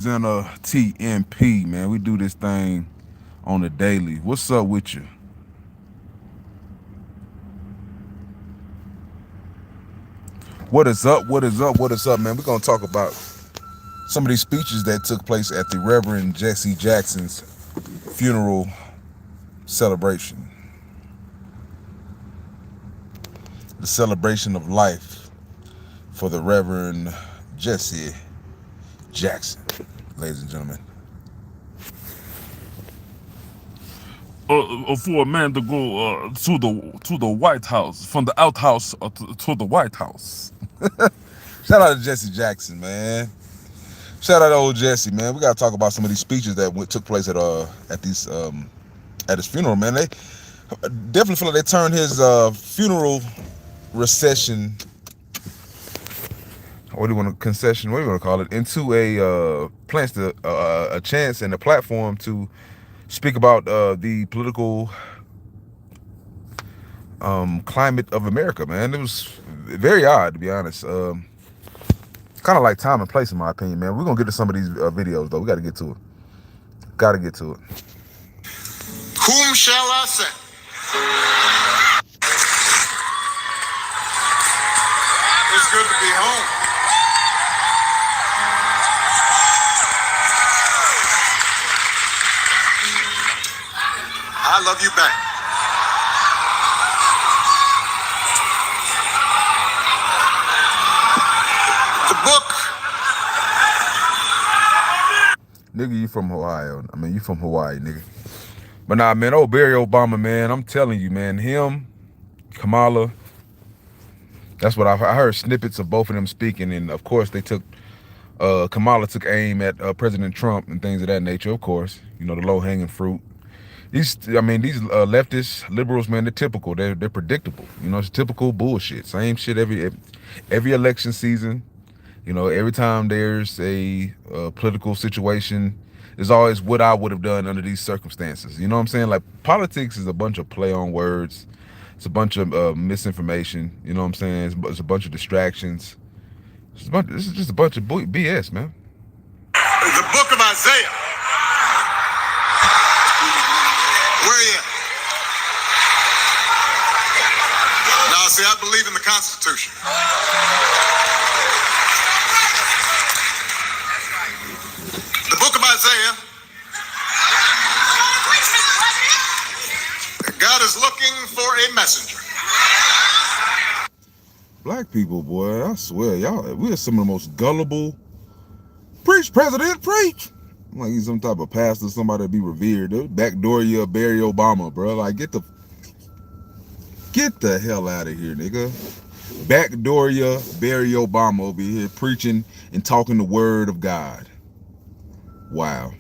Presenter TMP, man. We do this thing on the daily. What's up with you? What is up? What is up? What is up, man? We're gonna talk about some of these speeches that took place at the Reverend Jesse Jackson's funeral celebration. The celebration of life for the Reverend Jesse Jackson, ladies and gentlemen. For a man to go to the White House, from the outhouse to the White House. Shout out to Jesse Jackson, man. Shout out to old Jesse, man. We gotta talk about some of these speeches that took place at his funeral, man. They definitely feel like they turned his funeral recession, what do you want to concession? What do you want to call it? Into a chance and a platform to speak about the political climate of America, man. It was very odd, to be honest. Kind of like time and place, in my opinion, man. We're gonna get to some of these videos, though. We got to get to it. Got to get to it. Whom shall I send? It's good to be home. I love you back. The book. Nigga, you from Hawaii. I mean, you from Hawaii, nigga. But nah, man, old Barry Obama, man, I'm telling you, man, him, Kamala, that's what I heard snippets of both of them speaking. And of course, Kamala took aim at President Trump and things of that nature, of course. You know, the low-hanging fruit. These leftist liberals, man, they're typical. They're predictable. You know, it's typical bullshit. Same shit every election season. You know, every time there's a political situation, there's always what I would have done under these circumstances. You know what I'm saying? Like, politics is a bunch of play on words. It's a bunch of misinformation. You know what I'm saying? It's a bunch of distractions. This is just a bunch of BS, man. The book of Isaiah. Where are you at? Now, see, I believe in the Constitution. The book of Isaiah. God is looking for a messenger. Black people, boy, I swear, we are some of the most gullible. Preach, president, preach. Like he's some type of pastor, somebody to be revered. They'll backdoor you, Barry Obama, bro. Like, get the hell out of here, nigga. Backdoor you, Barry Obama over here preaching and talking the word of God. Wow.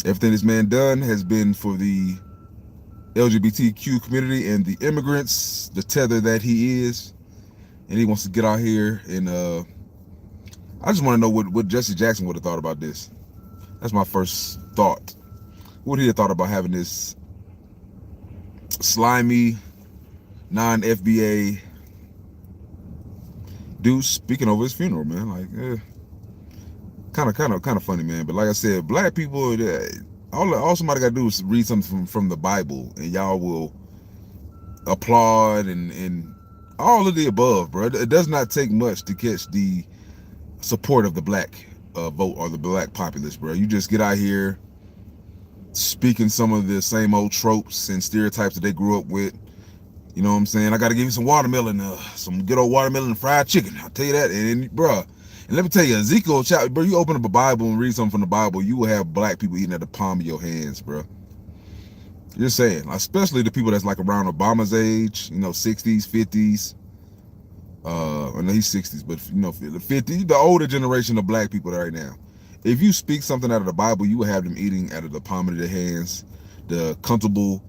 Everything this man done has been for the LGBTQ community and the immigrants, the tether that he is. And he wants to get out here and I just want to know what Jesse Jackson would have thought about this. That's my first thought. What would he have thought about having this slimy, non-FBA dude speaking over his funeral, man? Like, kind of funny, man. But like I said, black people, all somebody got to do is read something from the Bible, and y'all will applaud and all of the above, bro. It does not take much to catch the support of the black vote or the black populace, bro. You just get out here speaking some of the same old tropes and stereotypes that they grew up with. You know what I'm saying? I got to give you some watermelon, some good old watermelon and fried chicken. I'll tell you that. And bro, and let me tell you, Ezekiel chapter, bro, you open up a Bible and read something from the Bible, you will have black people eating at the palm of your hands, bro. You're saying, especially the people that's like around Obama's age, you know, 60s, 50s. I know he's 60s, but you know, the 50s, the older generation of black people right now. If you speak something out of the Bible, you will have them eating out of the palm of their hands. The comfortable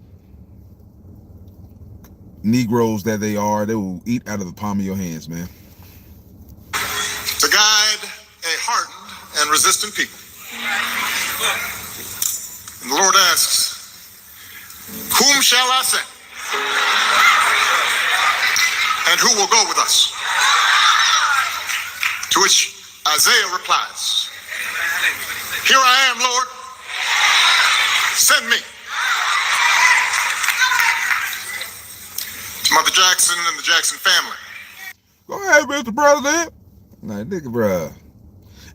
Negroes that they are, they will eat out of the palm of your hands, man. To guide a hardened and resistant people. And the Lord asks, whom shall I send? And who will go with us? To which Isaiah replies, Here I am, Lord. Send me. To Mother Jackson and the Jackson family. Go ahead, Mr. President. Like, nigga, bruh.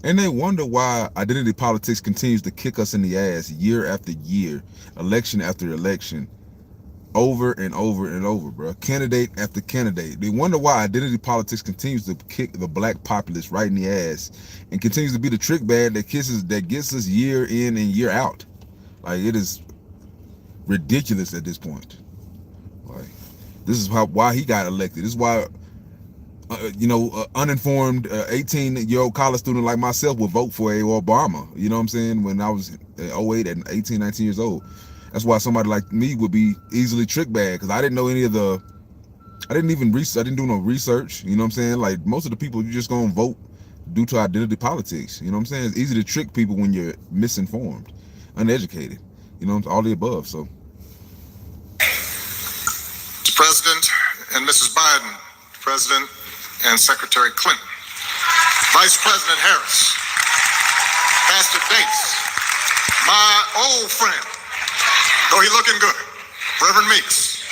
And they wonder why identity politics continues to kick us in the ass year after year, election after election, over and over and over, bro. Candidate after candidate. They wonder why identity politics continues to kick the black populace right in the ass and continues to be the trick bag that gets us year in and year out. Like, it is ridiculous at this point. Like, this is why he got elected. This is why uninformed 18-year-old college student like myself would vote for Obama. You know what I'm saying? When I was 08 and 18, 19 years old. That's why somebody like me would be easily trick bag, because I didn't know any of the, I didn't do no research. You know what I'm saying? Like, most of the people, you just gonna vote due to identity politics. You know what I'm saying? It's easy to trick people when you're misinformed, uneducated, you know, all the above. So, To President and Mrs. Biden, President and Secretary Clinton, Vice President Harris, Pastor Bates, my old friend, though he looking good, Reverend Meeks,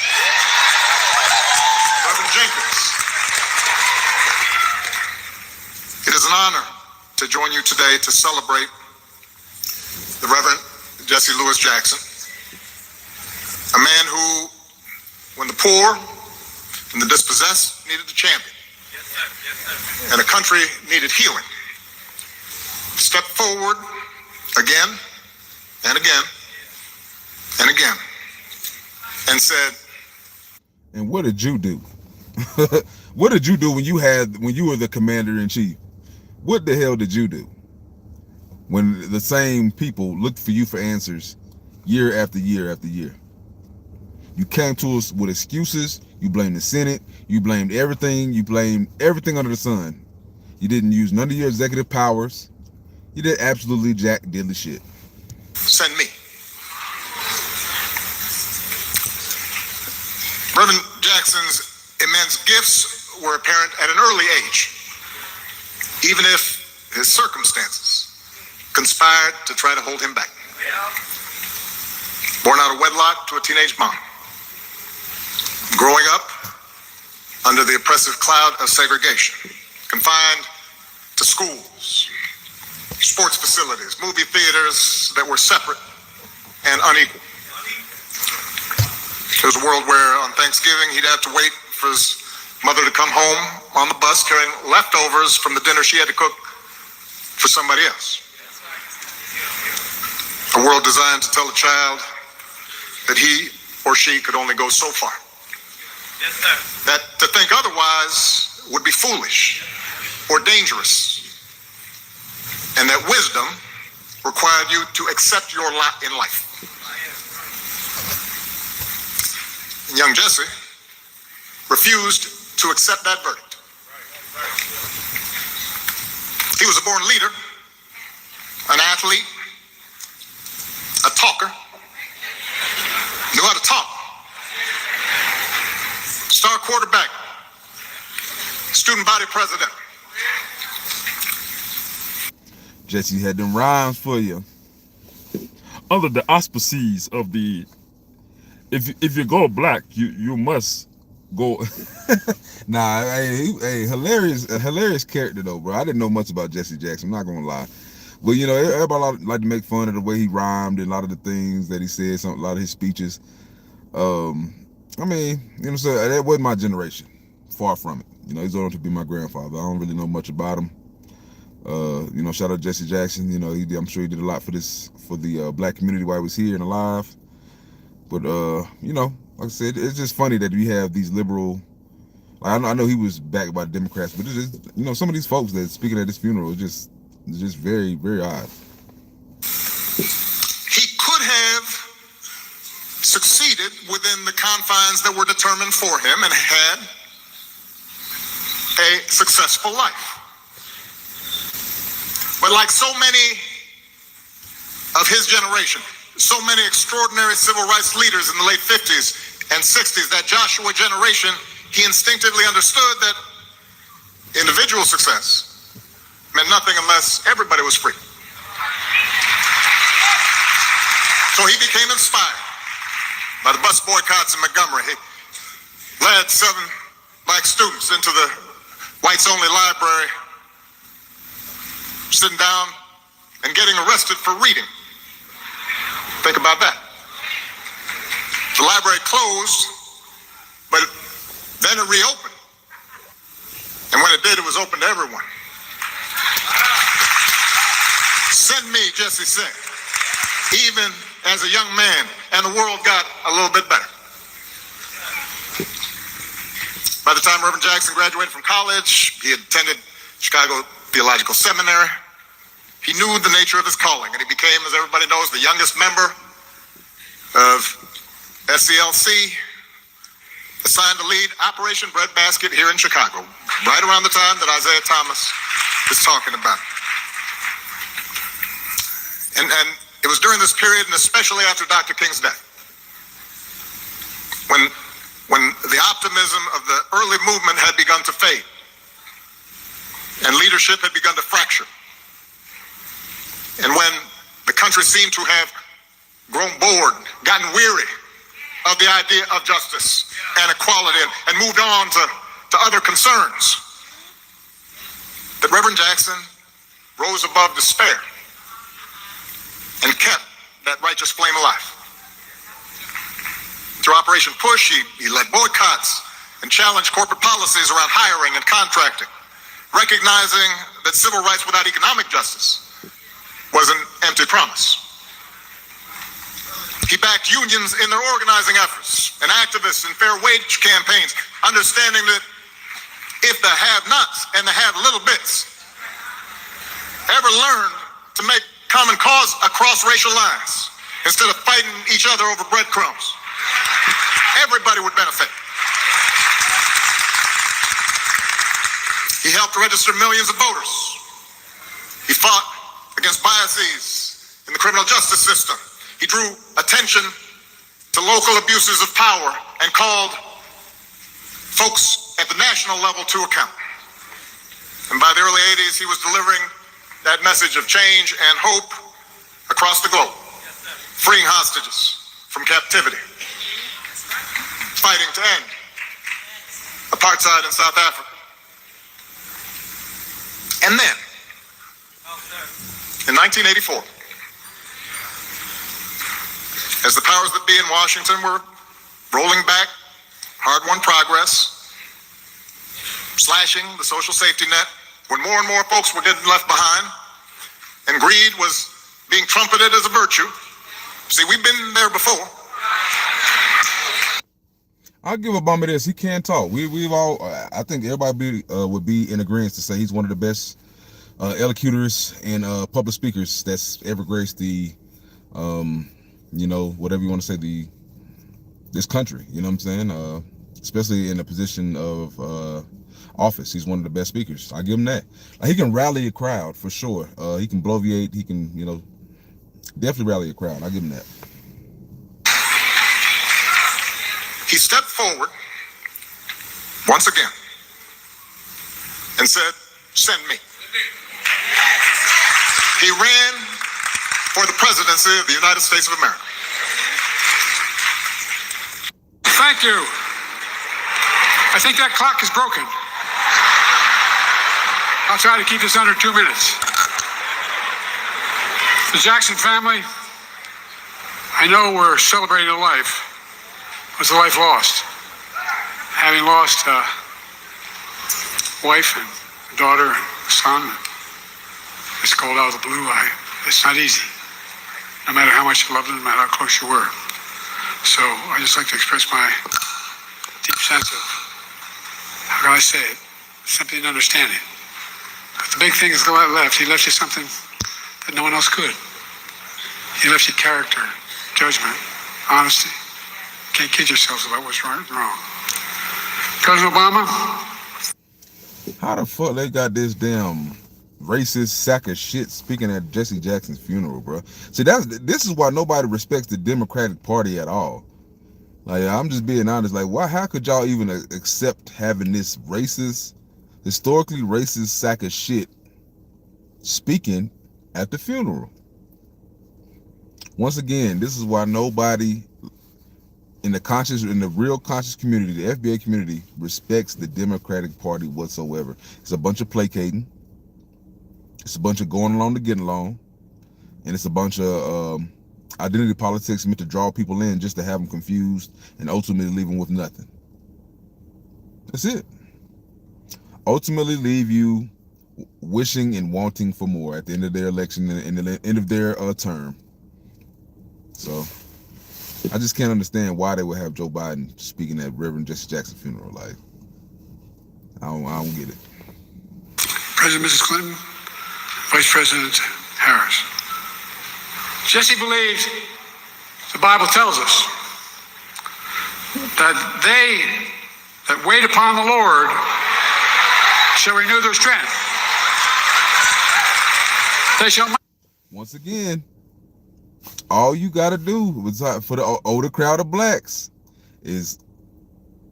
Reverend Jenkins. It is an honor to join you today to celebrate the Reverend Jesse Lewis Jackson, a man who, when the poor and the dispossessed needed a champion, and a country needed healing, stepped forward again and again and again and said, and what did you do? What did you do when you were the commander in chief? What the hell did you do when the same people looked for you for answers year after year after year? You came to us with excuses. You blamed the Senate. You blamed everything. You blamed everything under the sun. You didn't use none of your executive powers. You did absolutely jack diddly shit. Send me. Reverend Jackson's immense gifts were apparent at an early age, even if his circumstances conspired to try to hold him back. Born out of wedlock to a teenage mom, growing up under the oppressive cloud of segregation, confined to schools, sports facilities, movie theaters that were separate and unequal. It was a world where on Thanksgiving he'd have to wait for his mother to come home on the bus carrying leftovers from the dinner she had to cook for somebody else. A world designed to tell a child that he or she could only go so far. Yes, sir. That to think otherwise would be foolish or dangerous, and that wisdom required you to accept your lot in life. And young Jesse refused to accept that verdict. He was a born leader, an athlete, a talker, knew how to talk, star quarterback, student body president. Jesse had them rhymes for you. Under the auspices of the, if you go black, you must go. Nah, hey, hilarious character though, bro. I didn't know much about Jesse Jackson, I'm not gonna lie. But you know, everybody like to make fun of the way he rhymed and a lot of the things that he said, a lot of his speeches. I mean, you know what I'm saying? That wasn't my generation. Far from it. You know, he's old enough to be my grandfather. I don't really know much about him. You know, shout out Jesse Jackson. You know, I'm sure he did a lot for the black community while he was here and alive. But you know, like I said, it's just funny that we have these liberal. I know he was backed by the Democrats, but it's just, you know, some of these folks that speaking at this funeral is just very, very odd. He could have succeeded within the confines that were determined for him and had a successful life. But like so many of his generation, so many extraordinary civil rights leaders in the late 50s and 60s, that Joshua generation, he instinctively understood that individual success meant nothing unless everybody was free. So he became inspired by the bus boycotts in Montgomery. He led 7 black students into the whites-only library, sitting down and getting arrested for reading. Think about that. The library closed, but then it reopened. And when it did, it was open to everyone. Send me, Jesse said, even as a young man, and the world got a little bit better. By the time Reverend Jackson graduated from college, he attended Chicago Theological Seminary. He knew the nature of his calling, and he became, as everybody knows, the youngest member of SCLC, assigned to lead Operation Breadbasket here in Chicago, right around the time that Isaiah Thomas is talking about. And it was during this period, and especially after Dr. King's death, when the optimism of the early movement had begun to fade, and leadership had begun to fracture, and when the country seemed to have grown bored, gotten weary of the idea of justice and equality, and moved on to other concerns, that Reverend Jackson rose above despair and kept that righteous flame alive. Through Operation Push, he led boycotts and challenged corporate policies around hiring and contracting, recognizing that civil rights without economic justice was an empty promise. He backed unions in their organizing efforts and activists in fair wage campaigns, understanding that if the have-nots and the have-little bits ever learned to make common cause across racial lines instead of fighting each other over breadcrumbs, everybody would benefit. He helped register millions of voters. He fought against biases in the criminal justice system. He drew attention to local abuses of power and called folks at the national level to account. And by the early 80s, he was delivering that message of change and hope across the globe, freeing hostages from captivity, fighting to end apartheid in South Africa. And then, in 1984, as the powers that be in Washington were rolling back hard-won progress, slashing the social safety net, when more and more folks were getting left behind, and greed was being trumpeted as a virtue. See, we've been there before. I'll give Obama this. He can talk. We've all, I think everybody would be in agreement to say he's one of the best elocutors and public speakers that's ever graced the, you know, whatever you want to say, this country. You know what I'm saying? Especially in a position of office. He's one of the best speakers. I give him that. Like, he can rally a crowd for sure. He can bloviate. He can, you know, definitely rally a crowd. I give him that. He stepped forward once again and said, "Send me." He ran for the presidency of the United States of America. Thank you. I think that clock is broken. I'll try to keep this under 2 minutes. The Jackson family, I know we're celebrating a life. It was a life lost. Having lost a wife and a daughter and a son, it's called out of the blue. It's not easy. No matter how much you loved them, no matter how close you were. So I just like to express my deep sense of, how can I say it, sympathy and understanding. But the big thing is left. He left you something that no one else could. He left you character, judgment, honesty. Can't kid yourselves about what's right and wrong. President Obama. How the fuck they got this damn racist sack of shit speaking at Jesse Jackson's funeral, bro? See, this is why nobody respects the Democratic Party at all. Like, I'm just being honest. Like, why? How could y'all even accept having this racist, historically racist sack of shit speaking at the funeral? Once again, this is why nobody in the real conscious community, the FBA community, respects the Democratic Party whatsoever. It's a bunch of placating. It's a bunch of going along to get along. And it's a bunch of identity politics meant to draw people in just to have them confused and ultimately leave them with nothing. That's it. Ultimately leave you wishing and wanting for more at the end of their election and the end of their term. So I just can't understand why they would have Joe Biden speaking at Reverend Jesse Jackson funeral. Like, I don't get it. President Mrs. Clinton, Vice President Harris. Jesse believes the Bible tells us that they that wait upon the Lord shall renew their strength. They shall. Once again, all you got to do for the older crowd of blacks is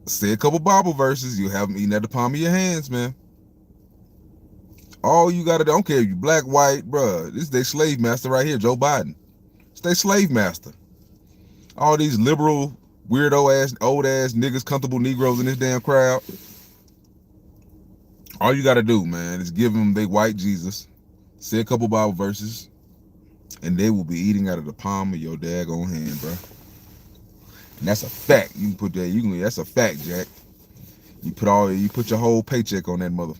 say a couple Bible verses. You'll have them eating at the palm of your hands, man. All you got to do, I don't care if you black, white, bruh. This is their slave master right here, Joe Biden. It's their slave master. All these liberal, weirdo ass, old ass niggas, comfortable Negroes in this damn crowd. All you got to do, man, is give them their white Jesus, say a couple Bible verses, and they will be eating out of the palm of your daggone hand, bro. And that's a fact. You can put that. That's a fact, Jack. You put your whole paycheck on that mother.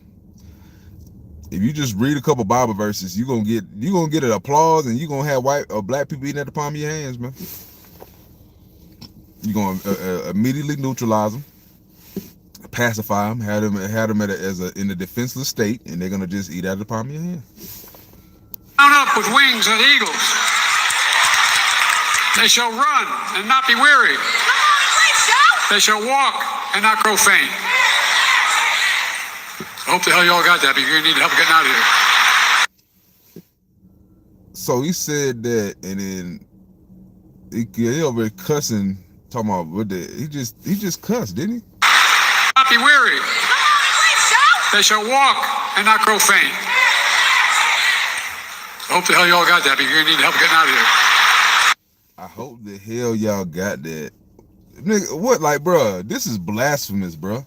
If you just read a couple Bible verses, you're gonna get an applause, and you're gonna have white or black people eating at the palm of your hands, man. You're gonna immediately neutralize them, pacify them, have them in a defenseless state, and they're gonna just eat out of the palm of your hand. Mount up with wings as eagles. They shall run and not be weary. They shall walk and not grow faint. I hope the hell y'all got that, because you're going to need help getting out of here. So he said that, and then he over cussing, talking about he just cussed, didn't he? Not be weary. They shall walk and not grow faint. I hope the hell y'all got that, because you're going to need help getting out of here. I hope the hell y'all got that. Nigga, what, like, bruh, this is blasphemous, bruh.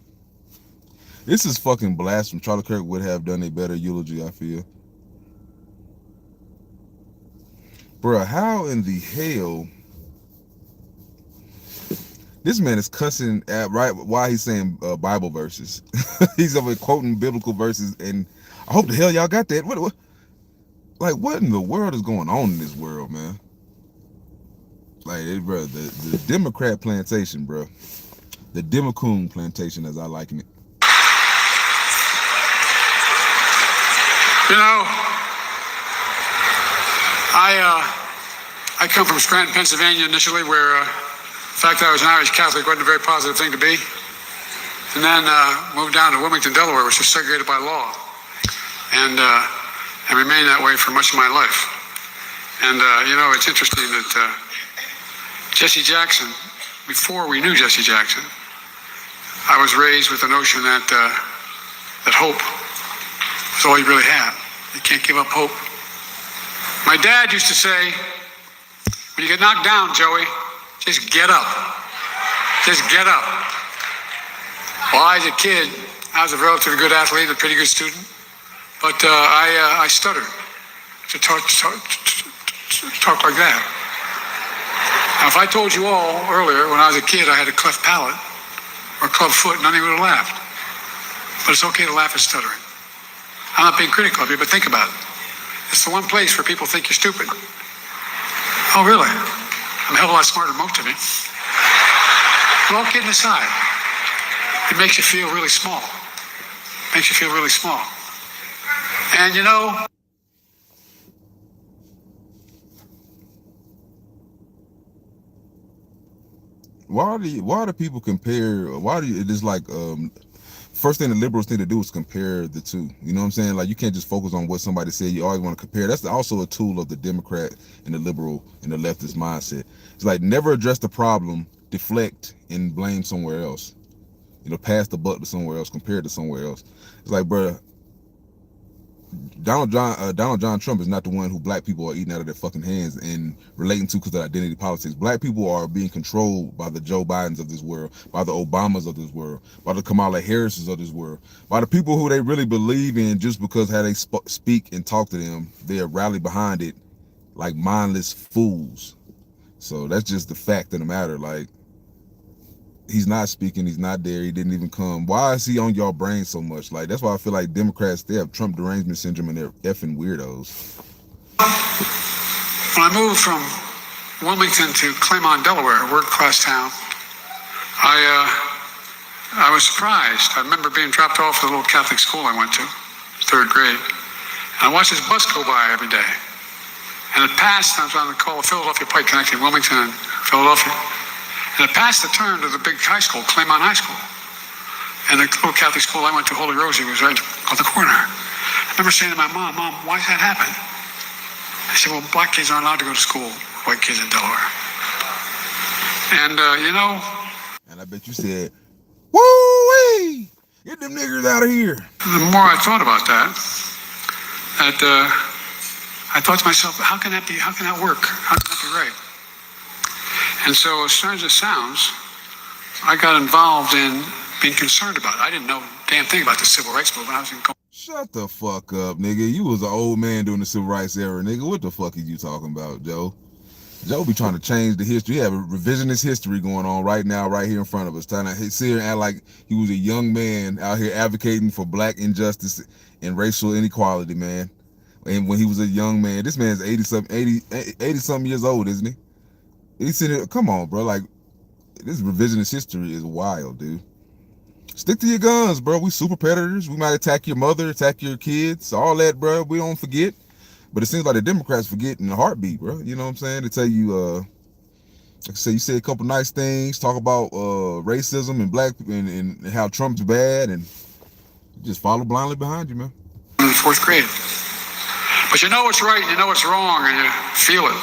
This is fucking blasphemous. Charlie Kirk would have done a better eulogy, I feel. Bruh, how in the hell this man is cussing at right while he's saying Bible verses. He's over quoting biblical verses, and I hope the hell y'all got that. What like, what in the world is going on in this world, man? Like, bro, the Democrat plantation, bro. The Democoon plantation, as I liken it. You know, I come from Scranton, Pennsylvania initially, where the fact that I was an Irish Catholic wasn't a very positive thing to be. And then moved down to Wilmington, Delaware, which was segregated by law. And remained that way for much of my life. And, you know, it's interesting that Jesse Jackson, before we knew Jesse Jackson, I was raised with the notion that hope was all you really have. You can't give up hope. My dad used to say, when you get knocked down, Joey, just get up. Just get up. Well, I was a kid. I was a relatively good athlete, a pretty good student. But I stuttered to talk like that. Now, if I told you all earlier, when I was a kid, I had a cleft palate or a club foot, none of you would have laughed. But it's okay to laugh at stuttering. I'm not being critical of you, but think about it. It's the one place where people think you're stupid. Oh, really? I'm a hell of a lot smarter than most of you. But all kidding aside, it makes you feel really small. Makes you feel really small. And you know, why do people compare? Why do you? It is like first thing the liberals need to do is compare the two. You know what I'm saying? Like, you can't just focus on what somebody said. You always want to compare. That's also a tool of the Democrat and the liberal and the leftist mindset. It's like, never address the problem, deflect and blame somewhere else. You know, pass the buck to somewhere else, compare it to somewhere else. It's like, bruh, Donald John Trump is not the one who black people are eating out of their fucking hands and relating to because of identity politics. Black people are being controlled by the Joe Bidens of this world, by the Obamas of this world, by the Kamala Harrises of this world, by the people who they really believe in just because how they speak and talk to them, they'll rally behind it like mindless fools. So that's just the fact of the matter. Like, he's not speaking, he's not there, he didn't even come. Why is he on y'all brain so much? Like, that's why I feel like Democrats, they have Trump derangement syndrome and they're effing weirdos. When I moved from Wilmington to Claymont, Delaware, a world-class town, I was surprised. I remember being dropped off at a little Catholic school I went to, third grade. And I watched this bus go by every day. And it passed, I was on the call of Philadelphia Pike connecting Wilmington and Philadelphia. And it passed the turn to the big high school, Claymont High School. And the little Catholic school I went to, Holy Rosie, was right on the corner. I remember saying to my mom, "Mom, why does that happen?" I said, "Well, black kids aren't allowed to go to school, white kids in Delaware." And, And I bet you said, "Woo-wee! Get them niggers out of here." The more I thought about that, I thought to myself, how can that be? How can that work? How can that be right? And so, as strange as it sounds, I got involved in being concerned about it. I didn't know a damn thing about the civil rights movement. I was in. Shut the fuck up, nigga. You was an old man during the civil rights era, nigga. What the fuck are you talking about, Joe? Joe be trying to change the history. You have a revisionist history going on right now, right here in front of us, trying to sit here and act like he was a young man out here advocating for black injustice and racial inequality, man. And when he was a young man, this man's 80-something years old, isn't he? He's sitting here, come on, bro. Like, this revisionist history is wild, dude. Stick to your guns, bro. We super predators. We might attack your mother, attack your kids, all that, bro. We don't forget. But it seems like the Democrats forget in a heartbeat, bro. You know what I'm saying? They tell you, like I say, you say a couple nice things, talk about racism and black and how Trump's bad, and just follow blindly behind you, man. In the fourth grade. But you know what's right, and you know what's wrong, and you feel it.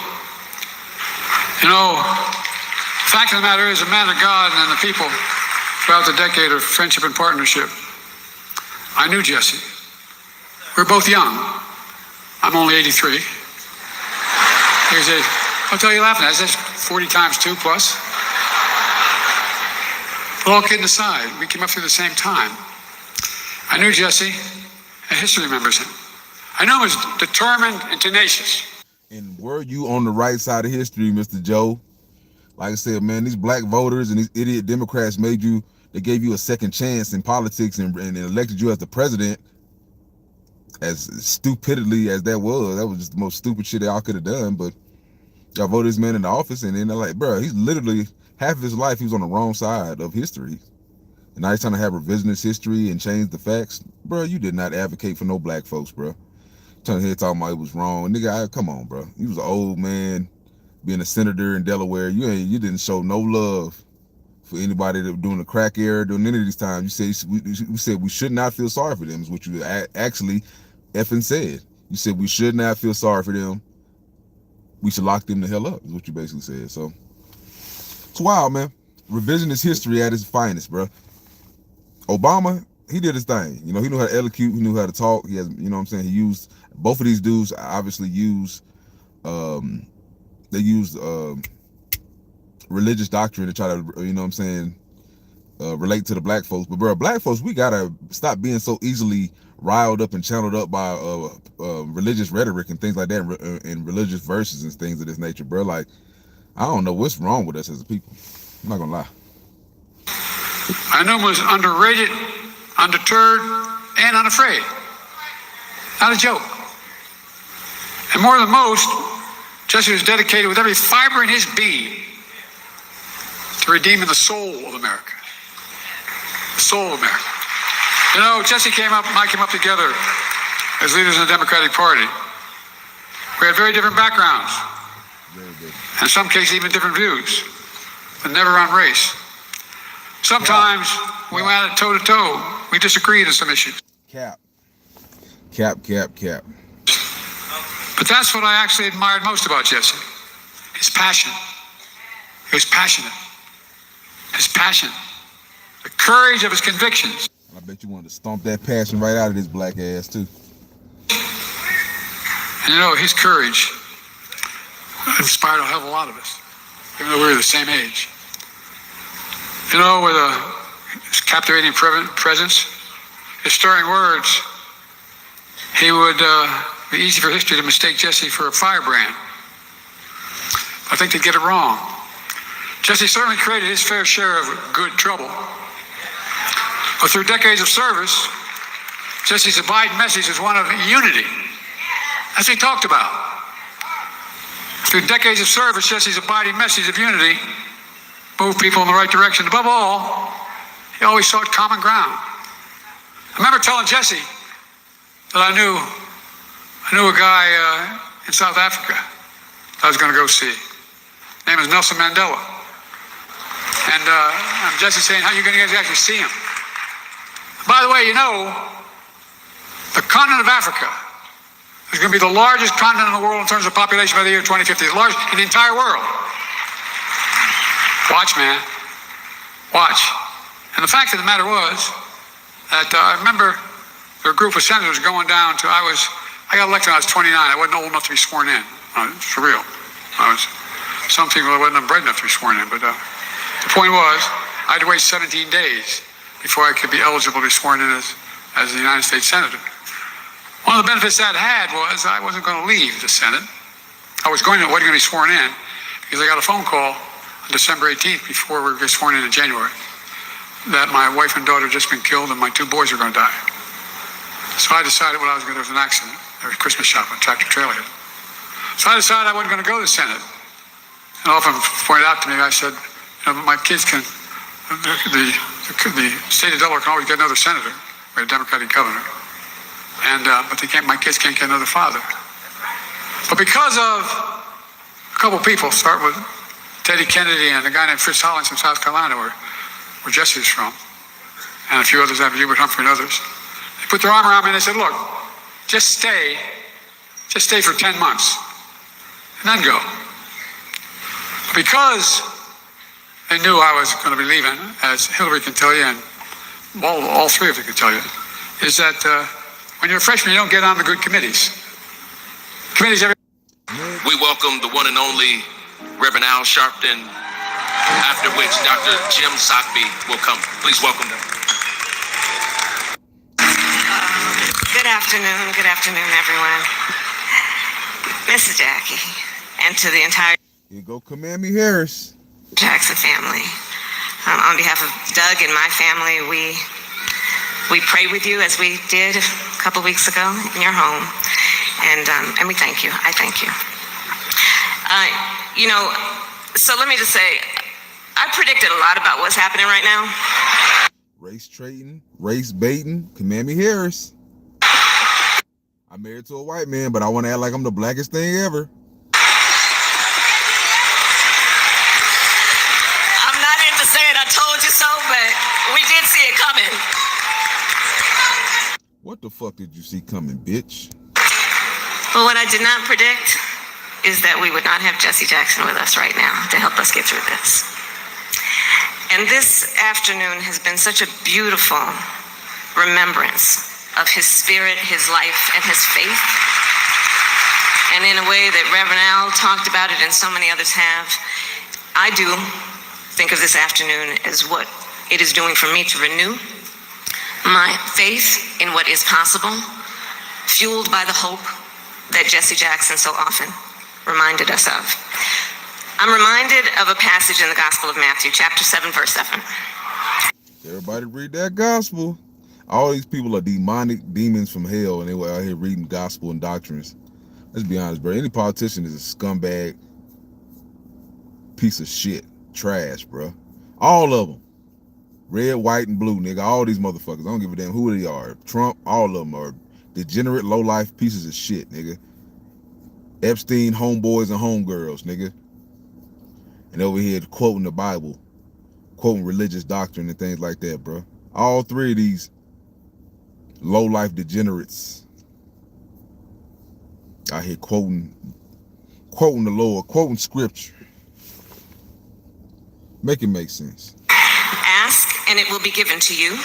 You know, the fact of the matter is, the man of God and the people throughout the decade of friendship and partnership, I knew Jesse. We're both young. I'm only 83. Here's a, I'll tell you laughing, that's 40 times 2 plus. But all kidding aside, we came up through the same time. I knew Jesse, and history remembers him. I know he was determined and tenacious. And were you on the right side of history, Mr. Joe? Like I said, man, these black voters and these idiot Democrats they gave you a second chance in politics and elected you as the president. As stupidly as that was just the most stupid shit y'all could have done. But y'all voted this man in the office, and then they're like, bro, he's literally half of his life he was on the wrong side of history. And now he's trying to have revisionist history and change the facts. Bro, you did not advocate for no black folks, bro. Trying to hear talking about it was wrong. Nigga, come on, bro. You was an old man being a senator in Delaware. You didn't show no love for anybody that was doing the crack era, during any of these times. You said we should not feel sorry for them, is what you actually effing said. You said we should not feel sorry for them. We should lock them the hell up, is what you basically said. So it's wild, man. Revisionist history at its finest, bro. Obama, he did his thing. You know, he knew how to elocute, he knew how to talk. He has, you know what I'm saying? He used, both of these dudes obviously use, they used religious doctrine to try to, you know what I'm saying, relate to the black folks. But bro, black folks, we gotta stop being so easily riled up and channeled up by religious rhetoric and things like that, and religious verses and things of this nature, bro. Like, I don't know what's wrong with us as a people. I'm not gonna lie. I knew him was underrated, undeterred, and unafraid. Not a joke. And more than most, Jesse was dedicated with every fiber in his being to redeeming the soul of America. The soul of America. You know, Jesse and I came up together as leaders in the Democratic Party. We had very different backgrounds. In some cases, even different views, but never on race. Sometimes we went at it toe to toe. We disagreed on some issues. Cap. But that's what I actually admired most about Jesse. His passion. He was passionate. His passion. The courage of his convictions. I bet you wanted to stomp that passion right out of this black ass too. And you know, his courage inspired a hell of a lot of us, even though we were the same age. You know, with his captivating presence, his stirring words, he would be easy for history to mistake Jesse for a firebrand. I think they'd get it wrong. Jesse certainly created his fair share of good trouble. But through decades of service, Jesse's abiding message is one of unity, as he talked about. Through decades of service, Jesse's abiding message of unity moved people in the right direction. Above all, he always sought common ground. I remember telling Jesse that I knew a guy in South Africa that I was going to go see. His name is Nelson Mandela. And Jesse saying, how are you going to actually see him? By the way, you know, the continent of Africa is going to be the largest continent in the world in terms of population by the year 2050, the largest in the entire world. Watch, man. Watch. And the fact of the matter was that I remember there were a group of senators going down to, I got elected when I was 29. I wasn't old enough to be sworn in. For real. Some people I wasn't bred enough to be sworn in, but the point was, I had to wait 17 days before I could be eligible to be sworn in as a United States Senator. One of the benefits that had was I wasn't going to leave the Senate. wasn't going to be sworn in because I got a phone call on December 18th before we were sworn in January that my wife and daughter had just been killed and my 2 boys were going to die. So I decided what I was going to do. There was an accident. There was a Christmas shop on tractor trailer hit. So I decided I wasn't going to go to the Senate. And often pointed out to me, I said, my kids can, the state of Delaware can always get another senator. We had a Democratic governor. And, but my kids can't get another father. But because of a couple people, start with Teddy Kennedy and a guy named Fritz Hollins from South Carolina, where Jesse's from, and a few others, Hubert Humphrey and others, they put their arm around me and they said, look, just stay for 10 months, and then go. Because they knew I was going to be leaving, as Hillary can tell you, and all 3 of you can tell you, is that when you're a freshman, you don't get on the good committees. We welcome the one and only Reverend Al Sharpton, after which Dr. Jim Sockby will come. Please welcome them. Good afternoon, everyone. Mrs. Jackie, and to the entire Here you go, Command-Me Harris. Jackson family. On behalf of Doug and my family, we pray with you as we did a couple weeks ago in your home, and we thank you. I thank you. So let me just say, I predicted a lot about what's happening right now. Race trading, race baiting, Command-Me Harris. I'm married to a white man, but I want to act like I'm the blackest thing ever. I'm not into saying I told you so, but we did see it coming. What the fuck did you see coming, bitch? But what I did not predict is that we would not have Jesse Jackson with us right now to help us get through this. And this afternoon has been such a beautiful remembrance of his spirit, his life, and his faith. And in a way that Reverend Al talked about it and so many others have, I do think of this afternoon as what it is doing for me to renew my faith in what is possible, fueled by the hope that Jesse Jackson so often reminded us of. I'm reminded of a passage in the Gospel of Matthew, chapter 7, verse 7. Everybody read that gospel. All these people are demonic demons from hell, and they were out here reading gospel and doctrines. Let's be honest, bro. Any politician is a scumbag, piece of shit, trash, bro. All of them. Red, white, and blue, nigga. All these motherfuckers. I don't give a damn who they are. Trump, all of them are degenerate, low-life pieces of shit, nigga. Epstein, homeboys, and homegirls, nigga. And over here quoting the Bible, quoting religious doctrine and things like that, bro. All 3 of these low-life degenerates out here quoting the Lord, quoting scripture. Make it make sense. Ask, and it will be given to you.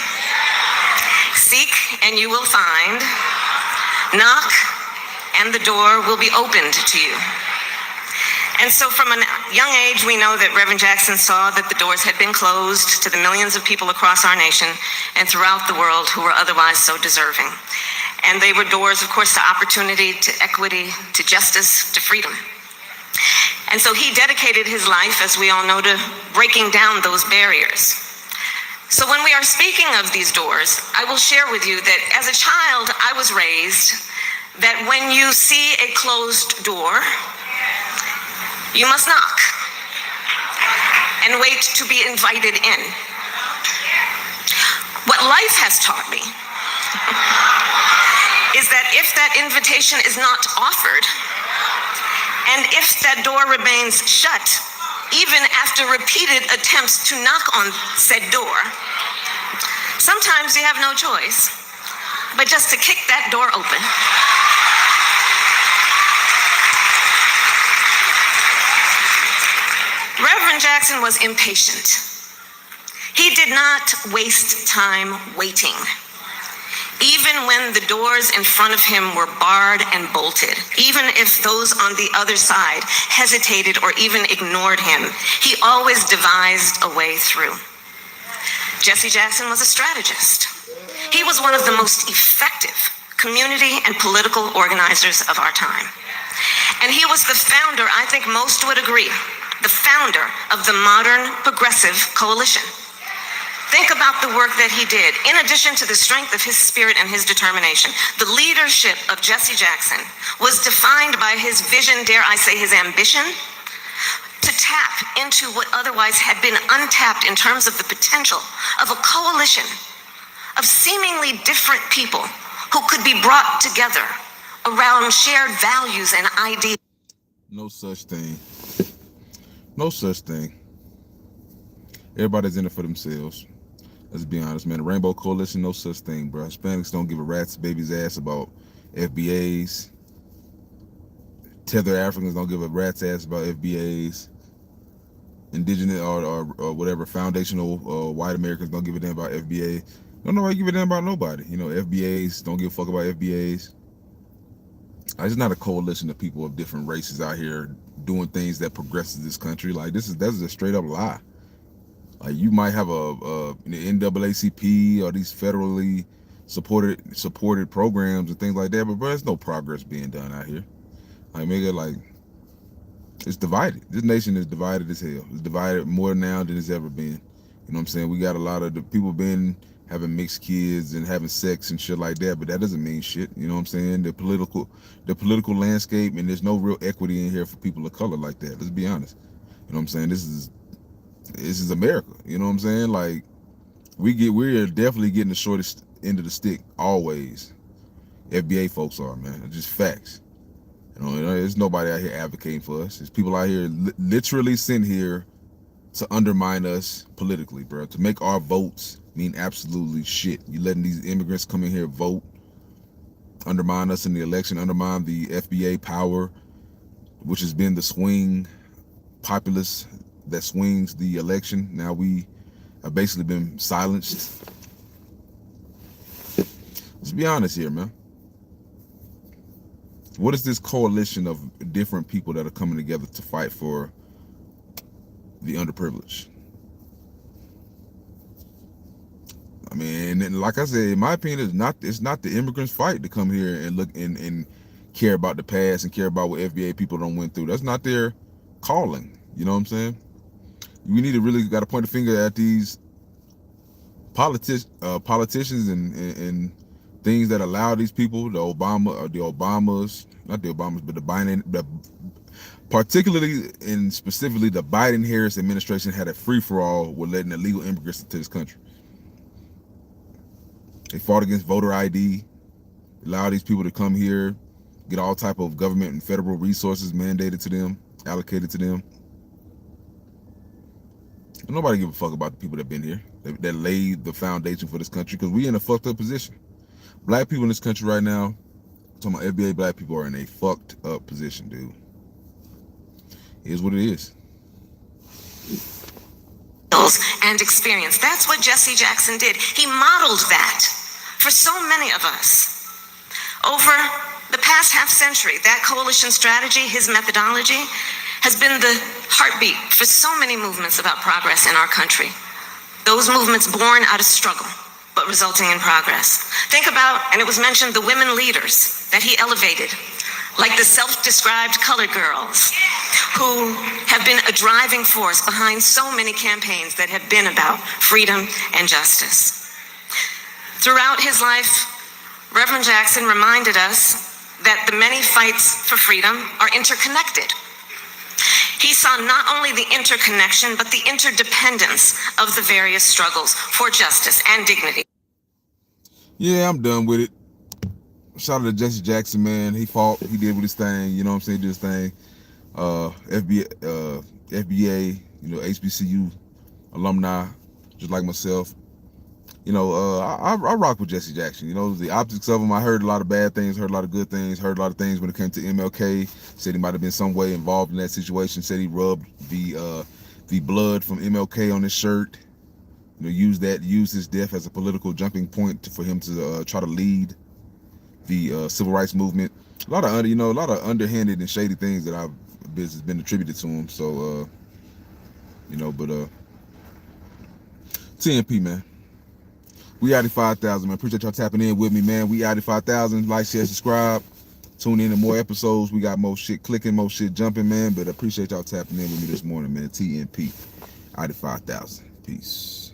Seek, and you will find. Knock, and the door will be opened to you. And so from a young age, we know that Reverend Jackson saw that the doors had been closed to the millions of people across our nation and throughout the world who were otherwise so deserving. And they were doors, of course, to opportunity, to equity, to justice, to freedom. And so he dedicated his life, as we all know, to breaking down those barriers. So when we are speaking of these doors, I will share with you that as a child, I was raised that when you see a closed door, you must knock and wait to be invited in. What life has taught me is that if that invitation is not offered, and if that door remains shut, even after repeated attempts to knock on said door, sometimes you have no choice but just to kick that door open. Reverend Jackson was impatient. He did not waste time waiting. Even when the doors in front of him were barred and bolted, even if those on the other side hesitated or even ignored him, he always devised a way through. Jesse Jackson was a strategist. He was one of the most effective community and political organizers of our time. And he was the founder, I think most would agree, the founder of the modern progressive coalition. Think about the work that he did. In addition to the strength of his spirit and his determination, the leadership of Jesse Jackson was defined by his vision, dare I say his ambition, to tap into what otherwise had been untapped in terms of the potential of a coalition of seemingly different people who could be brought together around shared values and ideas. No such thing. No such thing. Everybody's in it for themselves. Let's be honest, man. The Rainbow Coalition, no such thing, bro. Hispanics don't give a rat's baby's ass about FBAs. Tethered Africans don't give a rat's ass about FBAs. Indigenous or whatever, foundational white Americans don't give a damn about FBA. Don't nobody give a damn about nobody. You know, FBAs don't give a fuck about FBAs. It's not a coalition of people of different races out here doing things that progresses this country. Like that's a straight up lie. Like you might have the NAACP or these federally supported programs and things like that, but bro, there's no progress being done out here. Like it's divided. This nation is divided as hell. It's divided more now than it's ever been. You know what I'm saying? We got a lot of the people having mixed kids and having sex and shit like that, but that doesn't mean shit. You know what I'm saying? The political landscape, and there's no real equity in here for people of color like that. Let's be honest. You know what I'm saying? This is America. You know what I'm saying? Like we're definitely getting the shortest end of the stick always. FBA folks are, man. It's just facts. You know, there's nobody out here advocating for us. There's people out here literally sent here to undermine us politically, bro. To make our votes mean absolutely shit. You letting these immigrants come in here vote, undermine us in the election, undermine the FBA power, which has been the swing populace that swings the election. Now we have basically been silenced. Let's be honest here, man. What is this coalition of different people that are coming together to fight for the underprivileged? I mean, and like I said, in my opinion, it's not the immigrants' fight to come here and look and care about the past and care about what FBA people don't went through. That's not their calling. You know what I'm saying? We need to really got to point the finger at these politicians and things that allow these people, not the Obamas, but the Biden, particularly and specifically the Biden-Harris administration had a free-for-all with letting illegal immigrants into this country. They fought against voter ID, allow these people to come here, get all type of government and federal resources mandated to them, allocated to them. And nobody give a fuck about the people that been here, that laid the foundation for this country, because we in a fucked up position. Black people in this country right now, I'm talking about FBA black people, are in a fucked up position, dude. It is what it is. And experience. That's what Jesse Jackson did. He modeled that for so many of us. Over The past half century, that coalition strategy, his methodology, has been the heartbeat for so many movements about progress in our country. Those movements born out of struggle, but resulting in progress. Think about, and it was mentioned, the women leaders that he elevated, like the self-described colored girls, who have been a driving force behind so many campaigns that have been about freedom and justice. Throughout his life, Reverend Jackson reminded us that the many fights for freedom are interconnected. He saw not only the interconnection, but the interdependence of the various struggles for justice and dignity. Yeah, I'm done with it. Shout out to Jesse Jackson, man. He fought. He did with his thing. You know what I'm saying? He did his thing. FBA, you know, HBCU alumni, just like myself. You know, I rock with Jesse Jackson. You know, the optics of him, I heard a lot of bad things, heard a lot of good things, heard a lot of things when it came to MLK. Said he might have been some way involved in that situation. Said he rubbed the blood from MLK on his shirt. You know, used his death as a political jumping point for him to try to lead the civil rights movement. A lot of underhanded and shady things that has been attributed to him. So, you know, but TNP, man. We out at 5,000, man. Appreciate y'all tapping in with me, man. We out at 5,000. Like, share, subscribe. Tune in to more episodes. We got more shit clicking, more shit jumping, man. But appreciate y'all tapping in with me this morning, man. TNP. Out at 5,000. Peace.